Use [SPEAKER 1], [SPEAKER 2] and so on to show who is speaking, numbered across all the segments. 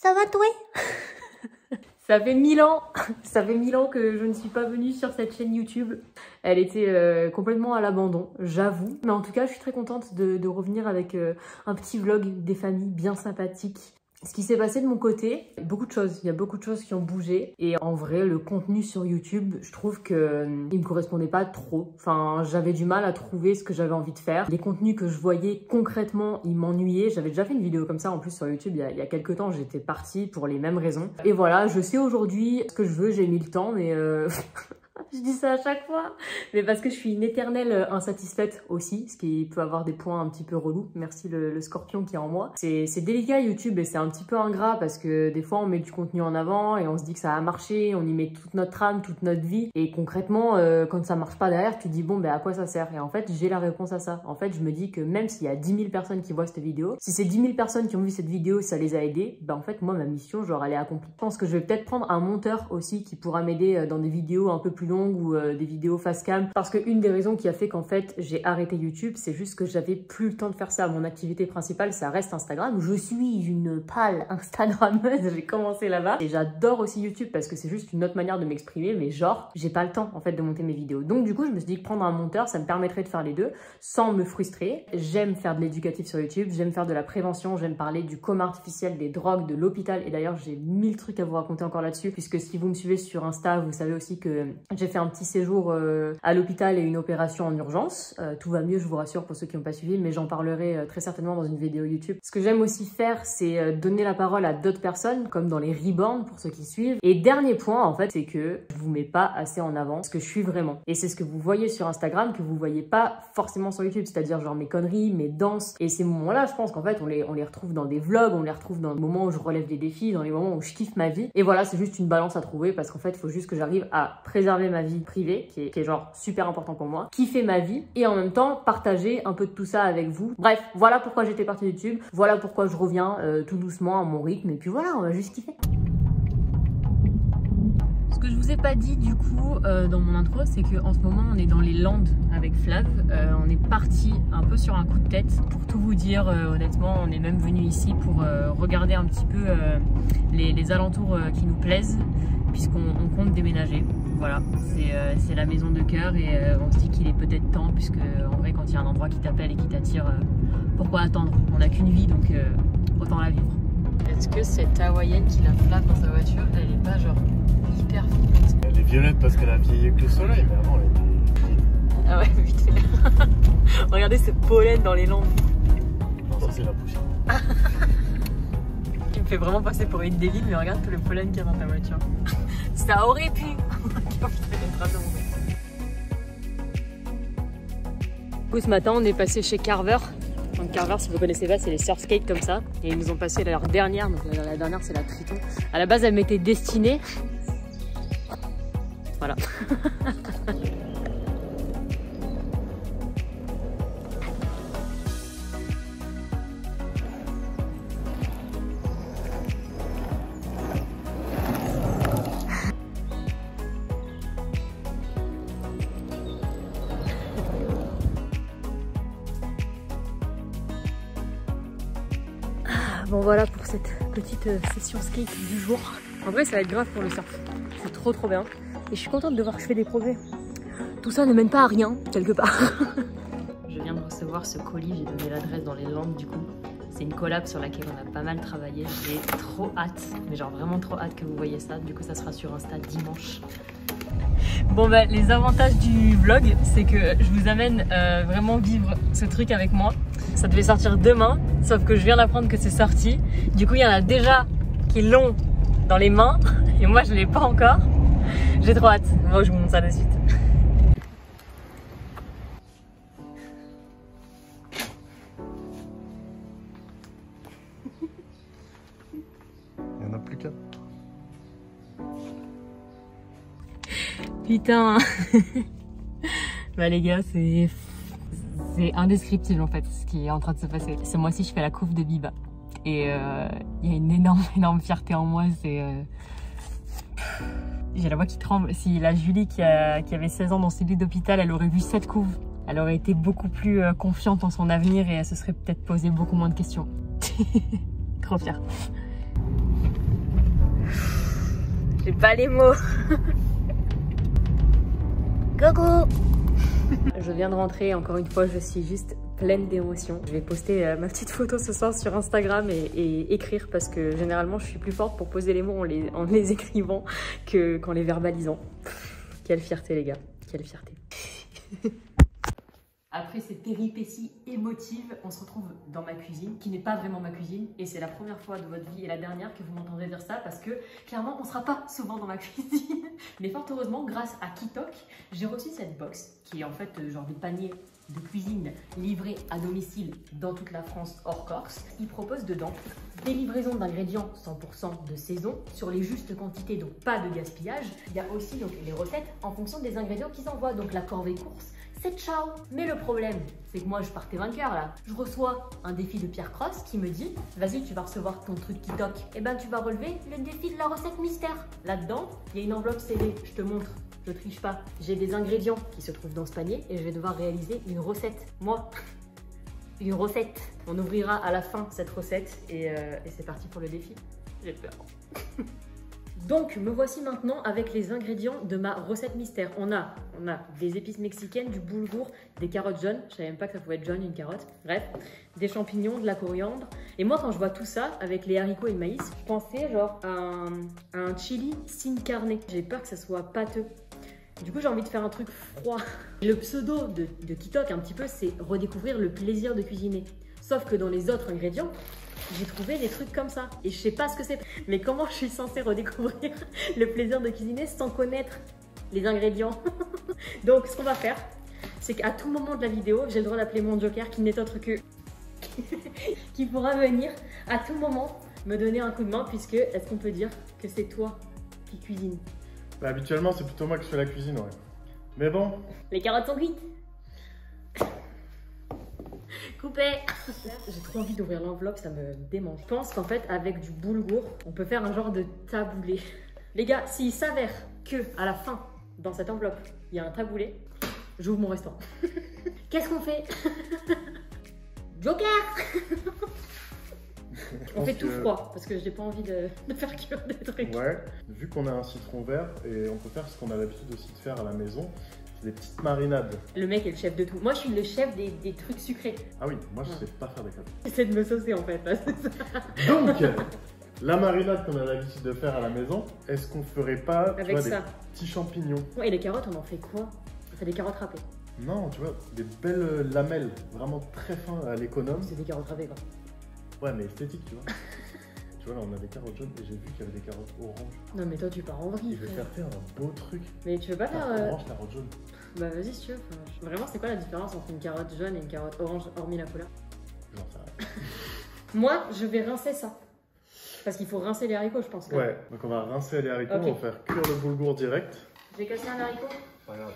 [SPEAKER 1] Ça va toi?
[SPEAKER 2] Ça fait 1000 ans, ça fait 1000 ans que je ne suis pas venue sur cette chaîne YouTube. Elle était complètement à l'abandon, j'avoue. Mais en tout cas, je suis très contente de revenir avec un petit vlog des familles bien sympathiques. Ce qui s'est passé de mon côté, beaucoup de choses. Il y a beaucoup de choses qui ont bougé. Et en vrai, le contenu sur YouTube, je trouve qu'il ne me correspondait pas trop. Enfin, j'avais du mal à trouver ce que j'avais envie de faire. Les contenus que je voyais concrètement, ils m'ennuyaient. J'avais déjà fait une vidéo comme ça en plus sur YouTube il y a quelques temps. J'étais partie pour les mêmes raisons. Et voilà, je sais aujourd'hui ce que je veux. J'ai mis le temps, mais... Je dis ça à chaque fois, mais parce que je suis une éternelle insatisfaite aussi, ce qui peut avoir des points un petit peu relous. Merci le scorpion qui est en moi. C'est délicat YouTube et c'est un petit peu ingrat parce que des fois on met du contenu en avant et on se dit que ça a marché, on y met toute notre âme, toute notre vie et concrètement quand ça marche pas derrière, tu te dis bon ben à quoi ça sert? Et en fait j'ai la réponse à ça. En fait je me dis que même s'il y a 10 000 personnes qui voient cette vidéo, si ces 10 000 personnes qui ont vu cette vidéo ça les a aidés, ben en fait moi ma mission genre elle est accomplie. Je pense que je vais peut-être prendre un monteur aussi qui pourra m'aider dans des vidéos un peu plus longues ou des vidéos face cam parce que une des raisons qui a fait qu'en fait j'ai arrêté YouTube c'est juste que j'avais plus le temps de faire ça. Mon activité principale ça reste Instagram, je suis une pâle Instagrammeuse, j'ai commencé là-bas et j'adore aussi YouTube parce que c'est juste une autre manière de m'exprimer mais genre j'ai pas le temps en fait de monter mes vidéos donc du coup je me suis dit que prendre un monteur ça me permettrait de faire les deux sans me frustrer. J'aime faire de l'éducatif sur YouTube, j'aime faire de la prévention, j'aime parler du coma artificiel, des drogues, de l'hôpital et d'ailleurs j'ai 1000 trucs à vous raconter encore là-dessus puisque si vous me suivez sur Insta vous savez aussi que j'ai fait un petit séjour à l'hôpital et une opération en urgence. Tout va mieux, je vous rassure pour ceux qui n'ont pas suivi, mais j'en parlerai très certainement dans une vidéo YouTube. Ce que j'aime aussi faire, c'est donner la parole à d'autres personnes, comme dans les Reborn pour ceux qui suivent. Et dernier point, en fait, c'est que je vous mets pas assez en avant ce que je suis vraiment. Et c'est ce que vous voyez sur Instagram que vous voyez pas forcément sur YouTube, c'est-à-dire genre mes conneries, mes danses. Et ces moments-là, je pense qu'en fait, on les retrouve dans des vlogs, on les retrouve dans les moments où je relève des défis, dans les moments où je kiffe ma vie. Et voilà, c'est juste une balance à trouver parce qu'en fait, il faut juste que j'arrive à préserver ma vie privée, qui est genre super important pour moi, kiffer ma vie et en même temps partager un peu de tout ça avec vous. Bref, voilà pourquoi j'étais partie de YouTube, voilà pourquoi je reviens tout doucement à mon rythme et puis voilà, on va juste kiffer. Ce que je vous ai pas dit du coup dans mon intro, c'est qu'en ce moment on est dans les Landes avec Flav. On est parti un peu sur un coup de tête. Pour tout vous dire, honnêtement, on est même venu ici pour regarder un petit peu les alentours qui nous plaisent, puisqu'on compte déménager. Voilà, c'est la maison de cœur et on se dit qu'il est peut-être temps, puisque en vrai quand il y a un endroit qui t'appelle et qui t'attire, pourquoi attendre? On n'a qu'une vie donc autant la vivre. Est-ce que cette hawaïenne qui la flatte dans sa voiture, elle est pas genre hyper flippante?
[SPEAKER 3] Elle est violette parce qu'elle a vieilli avec le soleil, mais avant elle était...
[SPEAKER 2] Ah ouais, vite fait. Regardez ce pollen dans les Landes.
[SPEAKER 3] Non, ça c'est la poussière.
[SPEAKER 2] Tu me fais vraiment passer pour une débile, mais regarde tout le pollen qu'il y a dans ta voiture. Ça aurait pu. Ce matin, on est passé chez Carver. Donc Carver, si vous connaissez pas, c'est les surf skates comme ça. Et ils nous ont passé leur dernière. Donc la dernière, c'est la Triton. À la base, elle m'était destinée. Voilà. Bon voilà pour cette petite session skate du jour. En vrai ça va être grave pour le surf. C'est trop bien. Et je suis contente de voir que je fais des progrès. Tout ça ne mène pas à rien, quelque part. Je viens de recevoir ce colis, j'ai donné l'adresse dans les Landes du coup. C'est une collab sur laquelle on a pas mal travaillé. J'ai trop hâte, mais genre vraiment trop hâte que vous voyez ça. Du coup ça sera sur Insta dimanche. Bon bah les avantages du vlog, c'est que je vous amène vraiment vivre ce truc avec moi. Ça devait sortir demain, sauf que je viens d'apprendre que c'est sorti. Du coup il y en a déjà qui l'ont dans les mains et moi je l'ai pas encore. J'ai trop hâte. Moi je vous montre ça de suite.
[SPEAKER 3] Il n'y en a plus qu'un.
[SPEAKER 2] Putain. Bah les gars, c'est indescriptible en fait ce qui est en train de se passer. Ce mois-ci je fais la couve de Biba et il y a une énorme fierté en moi. J'ai la voix qui tremble. Si la Julie qui avait 16 ans dans ce lit d'hôpital, elle aurait vu cette couve, elle aurait été beaucoup plus confiante en son avenir et elle se serait peut-être posé beaucoup moins de questions. Trop fière. J'ai pas les mots. Coucou. Je viens de rentrer, encore une fois, je suis juste pleine d'émotions. Je vais poster ma petite photo ce soir sur Instagram et écrire parce que généralement je suis plus forte pour poser les mots en les écrivant qu'en les verbalisant. Quelle fierté les gars, quelle fierté. Après ces péripéties émotives, on se retrouve dans ma cuisine, qui n'est pas vraiment ma cuisine, et c'est la première fois de votre vie et la dernière que vous m'entendrez dire ça, parce que clairement on ne sera pas souvent dans ma cuisine. Mais fort heureusement, grâce à Kitok, j'ai reçu cette box, qui est en fait genre des paniers de cuisine livrés à domicile dans toute la France hors Corse. Ils proposent dedans des livraisons d'ingrédients 100% de saison, sur les justes quantités, donc pas de gaspillage. Il y a aussi donc les recettes en fonction des ingrédients qu'ils envoient, donc la corvée course. C'est ciao. Mais le problème, c'est que moi je partais vainqueur là. Je reçois un défi de Pierre Cross qui me dit vas-y, tu vas recevoir ton truc Kitok. Et ben tu vas relever le défi de la recette mystère. Là-dedans, il y a une enveloppe scellée. Je te montre, je triche pas. J'ai des ingrédients qui se trouvent dans ce panier et je vais devoir réaliser une recette. Moi, une recette. On ouvrira à la fin cette recette et c'est parti pour le défi. J'ai peur. Donc, me voici maintenant avec les ingrédients de ma recette mystère. On a des épices mexicaines, du boulgour, des carottes jaunes. Je savais même pas que ça pouvait être jaune une carotte. Bref, des champignons, de la coriandre. Et moi, quand je vois tout ça avec les haricots et le maïs, je pensais genre à un chili sin carne. J'ai peur que ça soit pâteux. Du coup, j'ai envie de faire un truc froid. Le pseudo de Kitok, un petit peu, c'est redécouvrir le plaisir de cuisiner. Sauf que dans les autres ingrédients, j'ai trouvé des trucs comme ça. Et je sais pas ce que c'est. Mais comment je suis censée redécouvrir le plaisir de cuisiner sans connaître les ingrédients? Donc, ce qu'on va faire, c'est qu'à tout moment de la vidéo, j'ai le droit d'appeler mon joker qui n'est autre que... qui pourra venir à tout moment me donner un coup de main, puisque est-ce qu'on peut dire que c'est toi qui cuisines?
[SPEAKER 3] Bah, habituellement, c'est plutôt moi qui fais la cuisine, ouais. Mais bon.
[SPEAKER 2] Les carottes sont cuites. Coupé. J'ai trop envie d'ouvrir l'enveloppe, ça me démange. Je pense qu'en fait, avec du boulgour, on peut faire un genre de taboulé. Les gars, s'il s'avère que à la fin, dans cette enveloppe, il y a un taboulé, j'ouvre mon restaurant. Qu'est-ce qu'on fait? Joker. On fait tout froid, parce que j'ai pas envie de faire cuire des trucs.
[SPEAKER 3] Ouais, vu qu'on a un citron vert, et on peut faire ce qu'on a l'habitude aussi de faire à la maison, des petites marinades.
[SPEAKER 2] Le mec est le chef de tout. Moi, je suis le chef des trucs sucrés.
[SPEAKER 3] Ah oui, moi je sais pas faire des cadeaux.
[SPEAKER 2] J'essaie de me saucer en fait.
[SPEAKER 3] Donc, la marinade qu'on a l'habitude de faire à la maison, est-ce qu'on ferait pas
[SPEAKER 2] avec ça,
[SPEAKER 3] des petits champignons?
[SPEAKER 2] Ouais, et les carottes, on en fait quoi? C'est des carottes râpées.
[SPEAKER 3] Non, tu vois, des belles lamelles, vraiment très fins à l'économe.
[SPEAKER 2] C'est des carottes râpées quoi.
[SPEAKER 3] Ouais, mais esthétique, tu vois. Tu vois, là, on a des carottes jaunes et j'ai vu qu'il y avait des carottes oranges.
[SPEAKER 2] Non, mais toi, tu pars en vrille.
[SPEAKER 3] Je vais faire un beau truc.
[SPEAKER 2] Mais tu veux pas faire.
[SPEAKER 3] Orange, carotte jaune.
[SPEAKER 2] Bah, vas-y, si tu veux. Enfin, vraiment, c'est quoi la différence entre une carotte jaune et une carotte orange, hormis la couleur?
[SPEAKER 3] J'en sais rien.
[SPEAKER 2] Moi, je vais rincer ça. Parce qu'il faut rincer les haricots, je pense. Là.
[SPEAKER 3] Ouais, donc on va rincer les haricots,
[SPEAKER 2] Okay.
[SPEAKER 3] on va faire cuire le boulgour direct.
[SPEAKER 2] J'ai cassé un haricot.
[SPEAKER 3] Pas grave.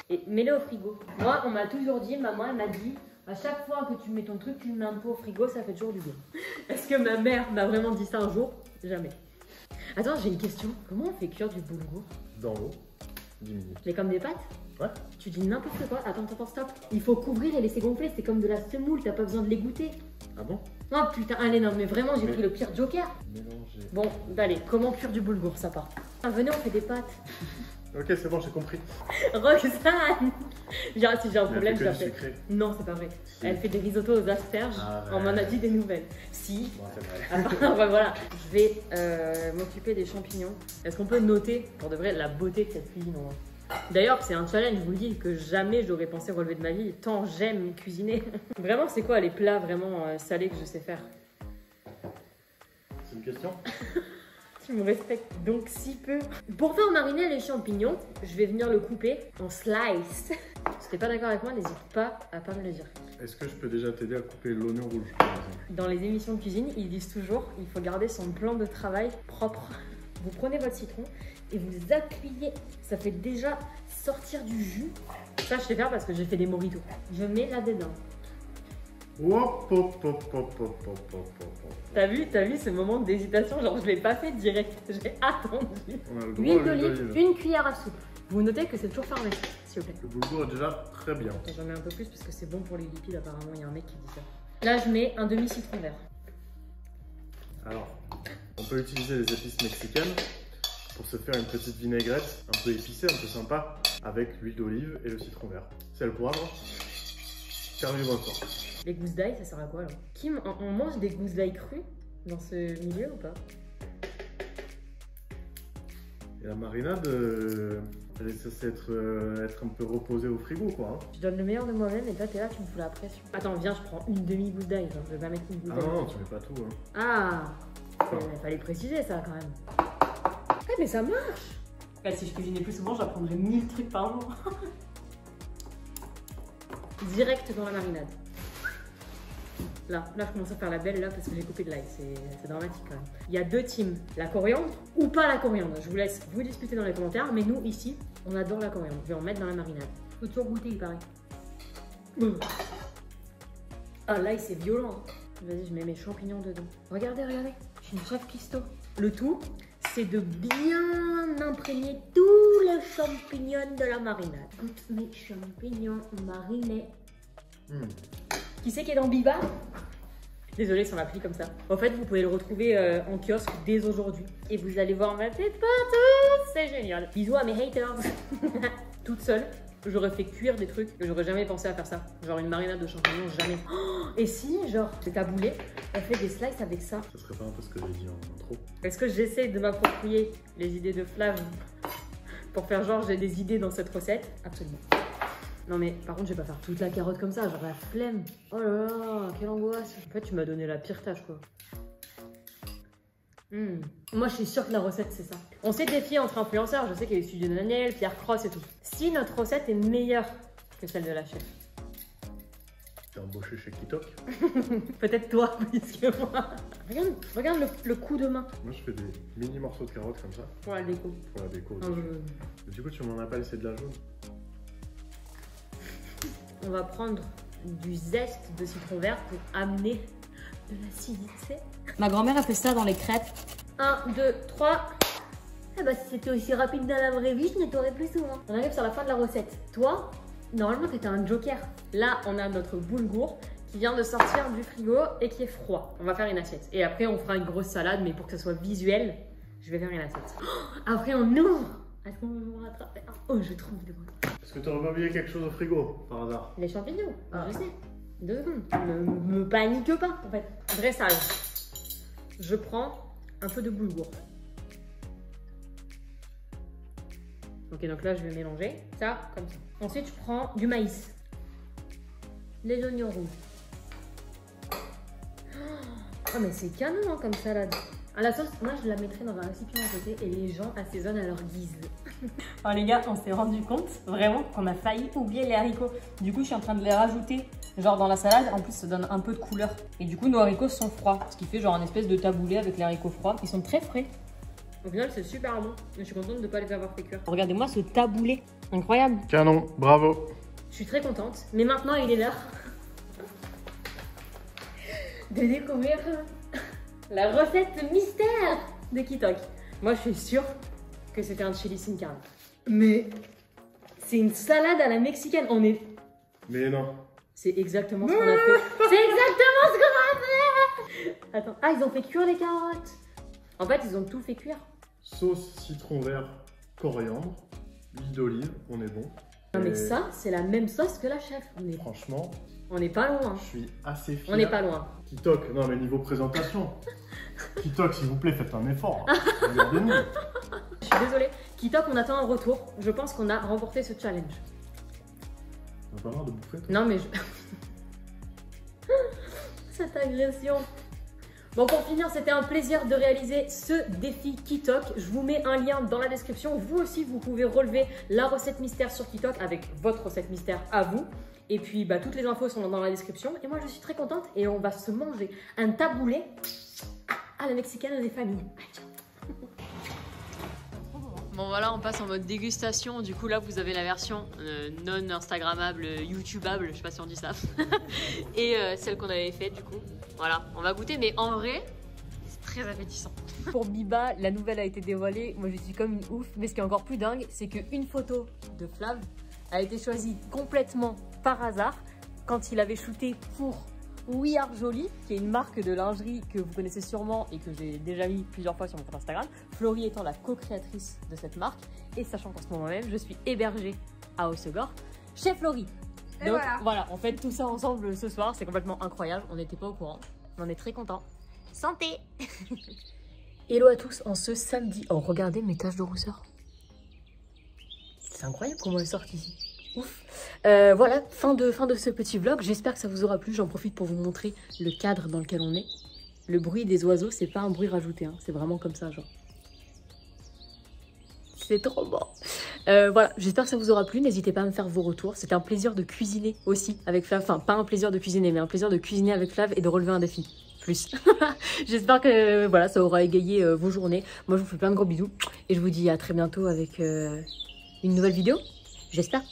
[SPEAKER 2] Et mets-le au frigo. Moi, on m'a toujours dit, maman, elle m'a dit, à chaque fois que tu mets ton truc, tu le mets un peu au frigo, ça fait toujours du bien. Est-ce que ma mère m'a vraiment dit ça un jour? Jamais. Attends, j'ai une question. Comment on fait cuire du boulgour?
[SPEAKER 3] Dans l'eau, 10 minutes.
[SPEAKER 2] Mais comme des pâtes?
[SPEAKER 3] Ouais.
[SPEAKER 2] Tu dis n'importe quoi. Attends, stop. Il faut couvrir et laisser gonfler. C'est comme de la semoule, t'as pas besoin de l'égoutter.
[SPEAKER 3] Ah bon?
[SPEAKER 2] Oh putain, allez, non, mais vraiment, j'ai pris le pire joker.
[SPEAKER 3] Mélanger.
[SPEAKER 2] Bon, allez, comment cuire du boulgour, ça part. Ah, venez, on fait des pâtes.
[SPEAKER 3] Ok, c'est bon, j'ai compris.
[SPEAKER 2] Roxane! Genre, si j'ai un problème, je
[SPEAKER 3] Elle
[SPEAKER 2] la
[SPEAKER 3] fait que du
[SPEAKER 2] fais.
[SPEAKER 3] sucré.
[SPEAKER 2] Non, c'est pas vrai.
[SPEAKER 3] Si.
[SPEAKER 2] Elle fait des risottos aux asperges.
[SPEAKER 3] Ah,
[SPEAKER 2] On m'en a dit des nouvelles. Si.
[SPEAKER 3] Bon, c'est vrai.
[SPEAKER 2] Ah, bah, voilà. Je vais m'occuper des champignons. Est-ce qu'on peut noter, pour de vrai, la beauté de cette cuisine? D'ailleurs, c'est un challenge, je vous le dis, que jamais j'aurais pensé relever de ma vie, tant j'aime cuisiner. Vraiment, c'est quoi les plats vraiment salés que je sais faire?
[SPEAKER 3] C'est une question?
[SPEAKER 2] Tu me respectes donc si peu. Pour faire mariner les champignons, je vais venir le couper en slice. Si t'es pas d'accord avec moi, n'hésite pas à pas me le dire.
[SPEAKER 3] Est-ce que je peux déjà t'aider à couper l'oignon rouge, par exemple?
[SPEAKER 2] Dans les émissions de cuisine, ils disent toujours il faut garder son plan de travail propre. Vous prenez votre citron et vous appuyez. Ça fait déjà sortir du jus. Ça, je sais faire parce que j'ai fait des mojitos. Je mets là-dedans.
[SPEAKER 3] Hop, hop, hop, hop, hop, hop, hop, hop.
[SPEAKER 2] T'as vu ce moment d'hésitation? Genre, je l'ai pas fait direct. J'ai attendu.
[SPEAKER 3] On a le droit
[SPEAKER 2] Huile
[SPEAKER 3] à
[SPEAKER 2] d'olive, une cuillère à soupe. Vous notez que c'est toujours fermé, s'il vous plaît.
[SPEAKER 3] Le boulgour est déjà très bien.
[SPEAKER 2] J'en mets un peu plus parce que c'est bon pour les lipides. Apparemment, il y a un mec qui dit ça. Là, je mets un demi-citron vert.
[SPEAKER 3] Alors, on peut utiliser les épices mexicaines. pour se faire une petite vinaigrette un peu épicée, un peu sympa, avec l'huile d'olive et le citron vert. C'est le poivre. Servi encore.
[SPEAKER 2] Les gousses d'ail, ça sert à quoi alors? Kim, on mange des gousses d'ail crues dans ce milieu ou pas?
[SPEAKER 3] Et la marinade, elle est censée être un peu reposée au frigo, quoi. Hein.
[SPEAKER 2] Je donne le meilleur de moi-même et toi t'es là, tu me fous la pression. Attends, viens, je prends une demi-gousse d'ail, genre, je vais pas mettre une gousse d'ail.
[SPEAKER 3] Ah non, tu mets pas tout. Hein.
[SPEAKER 2] Ah, il fallait préciser ça quand même. Ah mais ça marche. Là, si je cuisinais plus souvent, j'apprendrais 1000 trucs par jour. Direct dans la marinade. Là, je commence à faire la belle là parce que j'ai coupé de l'ail, c'est dramatique quand même. Il y a deux teams, la coriandre ou pas la coriandre. Je vous laisse vous discuter dans les commentaires, mais nous ici, on adore la coriandre. Je vais en mettre dans la marinade. Faut toujours goûter, il paraît. Ah l'ail c'est violent. Vas-y, je mets mes champignons dedans. Regardez, regardez, je suis une chef cuistot. Le tout, c'est de bien imprégner tous les champignons de la marinade. Goûte mes champignons marinés. Qui c'est qui est dans Biba? Désolée sur l'appli comme ça. En fait, vous pouvez le retrouver en kiosque dès aujourd'hui. Et vous allez voir ma tête partout. C'est génial. Bisous à mes haters. Toute seule, j'aurais fait cuire des trucs que j'aurais jamais pensé à faire ça. Genre une marinade de champignons, jamais. Oh, et si, genre, c'est taboulé, on fait des slices avec ça.
[SPEAKER 3] Ça serait pas un peu ce que j'ai dit en intro?
[SPEAKER 2] Est-ce que j'essaie de m'approprier les idées de Flav pour faire genre j'ai des idées dans cette recette? Absolument. Non mais par contre je vais pas faire toute la carotte comme ça, genre la flemme. Oh là là, quelle angoisse. En fait tu m'as donné la pire tâche quoi. Moi je suis sûre que la recette c'est ça. On s'est défié entre influenceurs, je sais qu'il y a les studios de Daniel, Pierre Cross et tout. Si notre recette est meilleure que celle de la chef.
[SPEAKER 3] T'es embauché chez Kitok?
[SPEAKER 2] Peut-être toi plus que moi. Regarde le coup de main.
[SPEAKER 3] Moi je fais des mini morceaux de carottes comme ça.
[SPEAKER 2] Pour la déco.
[SPEAKER 3] Pour la déco. Du coup tu m'en as pas laissé de la jaune?
[SPEAKER 2] On va prendre du zeste de citron vert pour amener de l'acidité. Ma grand-mère a fait ça dans les crêpes. 1, 2, 3. Eh bah si c'était aussi rapide dans la vraie vie, je nettoierais plus souvent. On arrive sur la fin de la recette. Toi, normalement t'étais un joker. Là, on a notre boulgour qui vient de sortir du frigo et qui est froid. On va faire une assiette. Et après, on fera une grosse salade, mais pour que ça soit visuel, je vais faire une assiette. Oh, après, on ouvre. Est-ce qu'on va me rattraper? Oh, je trouve de moi.
[SPEAKER 3] Est-ce que tu aurais pas oublié quelque chose au frigo, par hasard?
[SPEAKER 2] Les champignons, je sais. 2 secondes. Ne me panique pas, en fait. Dressage. Je prends un peu de boulgour. Ok, donc là, je vais mélanger ça comme ça. Ensuite, je prends du maïs. Les oignons rouges. Oh, mais c'est canon hein, comme salade. À la sauce, moi, je la mettrais dans un récipient à côté et les gens assaisonnent à leur guise. Oh les gars, on s'est rendu compte vraiment qu'on a failli oublier les haricots. Du coup, je suis en train de les rajouter genre dans la salade. En plus, ça donne un peu de couleur. Et du coup, nos haricots sont froids. Ce qui fait genre un espèce de taboulé avec les haricots froids. Ils sont très frais. Au final, c'est super bon. Mais je suis contente de ne pas les avoir fait cuire. Regardez-moi ce taboulé. Incroyable.
[SPEAKER 3] Canon, bravo.
[SPEAKER 2] Je suis très contente. Mais maintenant, il est l'heure de découvrir la recette mystère de Kitok. Moi, je suis sûre que c'était un chili sin carne. Mais c'est une salade à la mexicaine. On est...
[SPEAKER 3] Mais non.
[SPEAKER 2] C'est exactement ce qu'on a fait. C'est exactement ce qu'on a fait. Attends. Ah, ils ont fait cuire les carottes. En fait, ils ont tout fait cuire.
[SPEAKER 3] Sauce citron vert, coriandre, huile d'olive, on est bon.
[SPEAKER 2] Non mais ça, c'est la même sauce que la chef.
[SPEAKER 3] Franchement,
[SPEAKER 2] on n'est pas loin.
[SPEAKER 3] Je suis assez fier.
[SPEAKER 2] On n'est pas loin.
[SPEAKER 3] Kitok, non mais niveau présentation. Kitok, s'il vous plaît, faites un effort. Regardez-nous.
[SPEAKER 2] Je suis désolée. Kitok, on attend un retour. Je pense qu'on a remporté ce challenge.
[SPEAKER 3] On va pas avoir de bouffer, toi.
[SPEAKER 2] Non mais je... Cette agression. Bon, pour finir, c'était un plaisir de réaliser ce défi Kitok. Je vous mets un lien dans la description. Vous aussi, vous pouvez relever la recette mystère sur Kitok avec votre recette mystère à vous. Et puis, bah, toutes les infos sont dans la description. Et moi, je suis très contente. Et on va se manger un taboulé à la mexicaine des familles. Bon voilà, on passe en mode dégustation. Du coup là vous avez la version non instagrammable, youtubable, je sais pas si on dit ça. Et celle qu'on avait faite du coup. Voilà, on va goûter, mais en vrai, c'est très appétissant. Pour Biba, la nouvelle a été dévoilée. Moi je suis comme une ouf. Mais ce qui est encore plus dingue, c'est qu'une photo de Flav a été choisie complètement par hasard quand il avait shooté pour We Are Jolie, qui est une marque de lingerie que vous connaissez sûrement et que j'ai déjà mis plusieurs fois sur mon compte Instagram. Florie étant la co-créatrice de cette marque et sachant qu'en ce moment même, je suis hébergée à Hossegor chez Florie.
[SPEAKER 1] Et
[SPEAKER 2] Donc
[SPEAKER 1] voilà.
[SPEAKER 2] voilà, on fait tout ça ensemble ce soir, c'est complètement incroyable, on n'était pas au courant, on est très contents. Santé. Hello à tous, en ce samedi, oh regardez mes taches de rousseur. C'est incroyable comment elles sortent ici. Ouf. Voilà, fin de ce petit vlog. J'espère que ça vous aura plu. J'en profite pour vous montrer le cadre dans lequel on est. Le bruit des oiseaux, c'est pas un bruit rajouté. Hein. C'est vraiment comme ça, genre. C'est trop bon. Voilà, j'espère que ça vous aura plu. N'hésitez pas à me faire vos retours. C'était un plaisir de cuisiner aussi avec Flav. Enfin, pas un plaisir de cuisiner, mais un plaisir de cuisiner avec Flav et de relever un défi. Plus. J'espère que voilà, ça aura égayé vos journées. Moi, je vous fais plein de gros bisous. Et je vous dis à très bientôt avec une nouvelle vidéo. J'espère.